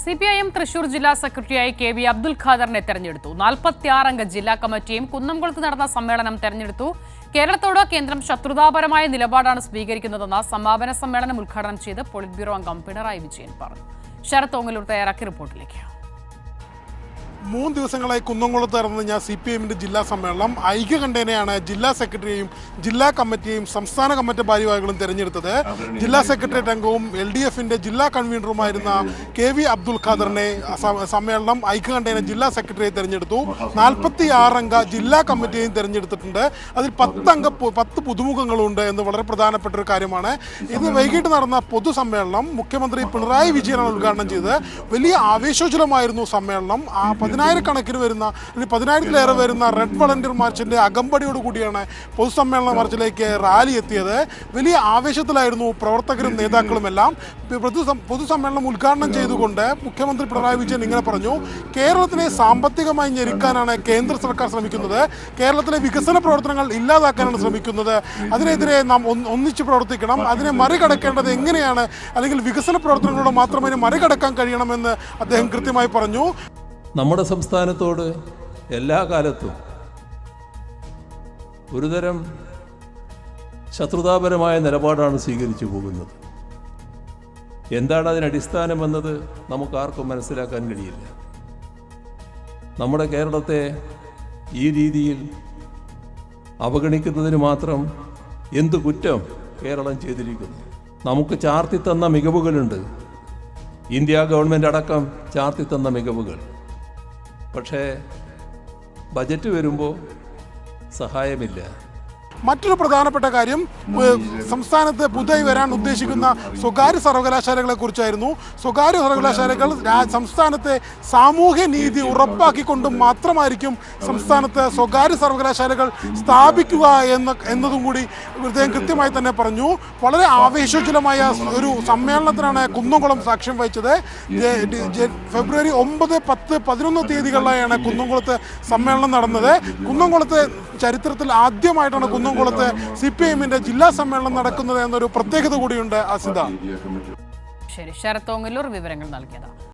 CPIM Thrissur ജില്ലാ സെക്രട്ടറിയായി KV Abdul ഖാദറിനെ തെരഞ്ഞെടുത്തു. 46 അംഗ ജില്ലാ കമ്മിറ്റിയും കുന്നംകുളത്ത് നടന്ന സമ്മേളനം തെരഞ്ഞെടുത്തു. കേരളത്തോട് കേന്ദ്രം ശത്രുതാപരമായ നിലപാടാണ് സ്വീകരിക്കുന്നതെന്ന് സമാപന സമ്മേളനം ഉദ്ഘാടനം ചെയ്ത് പോളിറ്റ് ബ്യൂറോ അംഗം പിണറായി വിജയൻ പറഞ്ഞു. ശരത് ഓങ്ങല്ലൂർ തയ്യാറാക്കിയ റിപ്പോർട്ടിലേക്ക്. 3 ദിവസങ്ങളായി കുന്നംകുളത്ത് നടന്ന CPIMന്റെ ജില്ലാ സമ്മേളനം ഐക്യകണ്ഠേനയാണ് ജില്ലാ സെക്രട്ടറിയെയും ജില്ലാ കമ്മിറ്റിയെയും സംസ്ഥാന കമ്മിറ്റി ഭാരവാഹികളും തെരഞ്ഞെടുത്തത്. ജില്ലാ സെക്രട്ടേറിയറ്റ് അംഗവും LDFന്റെ ജില്ലാ കൺവീനറുമായിരുന്ന KV അബ്ദുൽ ഖാദറിനെ സമ്മേളനം ഐക്യകണ്ഠേന ജില്ലാ സെക്രട്ടറിയെ തെരഞ്ഞെടുത്തു. 46 അംഗ ജില്ലാ കമ്മിറ്റിയെയും തെരഞ്ഞെടുത്തിട്ടുണ്ട്. അതിൽ 10 പുതുമുഖങ്ങളുണ്ട് എന്ന് വളരെ പ്രധാനപ്പെട്ട ഒരു കാര്യമാണ്. ഇത് വൈകിട്ട് നടന്ന പൊതുസമ്മേളനം മുഖ്യമന്ത്രി പിണറായി വിജയനാണ് ഉദ്ഘാടനം ചെയ്തത്. വലിയ ആവേശോജ്വലമായിരുന്നു സമ്മേളനം. 10,000 വരുന്ന 10,000-ലേറെ വരുന്ന റെഡ് വളണ്ടിയർ മാർച്ചിന്റെ അകമ്പടിയോടുകൂടിയാണ് പൊതുസമ്മേളന മാർച്ചിലേക്ക് റാലി എത്തിയത്. വലിയ ആവേശത്തിലായിരുന്നു പ്രവർത്തകരും നേതാക്കളുമെല്ലാം. പൊതുസമ്മേളനം ഉദ്ഘാടനം ചെയ്തുകൊണ്ട് മുഖ്യമന്ത്രി പിണറായി വിജയൻ ഇങ്ങനെ പറഞ്ഞു: കേരളത്തിനെ സാമ്പത്തികമായി ഞെരുക്കാനാണ് കേന്ദ്ര സർക്കാർ ശ്രമിക്കുന്നത്. കേരളത്തിലെ വികസന പ്രവർത്തനങ്ങൾ ഇല്ലാതാക്കാനാണ് ശ്രമിക്കുന്നത്. അതിനെതിരെ നാം ഒന്നിച്ച് പ്രവർത്തിക്കണം. അതിനെ മറികടക്കേണ്ടത് എങ്ങനെയാണ്, അല്ലെങ്കിൽ വികസന പ്രവർത്തനങ്ങളോട് മാത്രമേ മറികടക്കാൻ കഴിയണമെന്ന് അദ്ദേഹം കൃത്യമായി പറഞ്ഞു. നമ്മുടെ സംസ്ഥാനത്തോട് എല്ലാ കാലത്തും ഒരുതരം ശത്രുതാപരമായ നിലപാടാണ് സ്വീകരിച്ചു പോകുന്നത്. എന്താണ് അതിനടിസ്ഥാനമെന്നത് നമുക്കാർക്കും മനസ്സിലാക്കാൻ കഴിയില്ല. നമ്മുടെ കേരളത്തെ ഈ രീതിയിൽ അവഗണിക്കുന്നതിന് മാത്രം എന്ത് കുറ്റം കേരളം ചെയ്തിരിക്കുന്നു? നമുക്ക് ചാർത്തിത്തന്ന മികവുകളുണ്ട്. ഇന്ത്യ ഗവൺമെൻറ് അടക്കം ചാർത്തിത്തന്ന മികവുകൾ. പക്ഷേ ബജറ്റ് വരുമ്പോൾ സഹായമില്ല. മറ്റൊരു പ്രധാനപ്പെട്ട കാര്യം സംസ്ഥാനത്ത് പുതുതായി വരാൻ ഉദ്ദേശിക്കുന്ന സ്വകാര്യ സർവകലാശാലകളെ കുറിച്ചായിരുന്നു. സ്വകാര്യ സർവകലാശാലകൾ സംസ്ഥാനത്തെ സാമൂഹ്യ നീതി ഉറപ്പാക്കിക്കൊണ്ട് മാത്രമായിരിക്കും സംസ്ഥാനത്ത് സ്വകാര്യ സർവകലാശാലകൾ സ്ഥാപിക്കുക എന്നതും കൂടി അദ്ദേഹം കൃത്യമായി തന്നെ പറഞ്ഞു. വളരെ ആവേശോജ്വലമായ ഒരു സമ്മേളനത്തിനാണ് കുന്നംകുളം സാക്ഷ്യം വഹിച്ചത്. ഫെബ്രുവരി 9, 10, 11 തീയതികളിലായാണ് കുന്നംകുളത്ത് സമ്മേളനം നടന്നത്. കുന്നംകുളത്ത് ചരിത്രത്തിൽ ആദ്യമായിട്ടാണ് കുന്നംകുളത്ത് CPIMന്റെ ജില്ലാ സമ്മേളനം നടക്കുന്നത് എന്നൊരു പ്രത്യേകത കൂടിയുണ്ട്. അസിത. ശരി, ശരത് ഓങ്ങല്ലൂർ വിവരങ്ങൾ നൽകിയത്.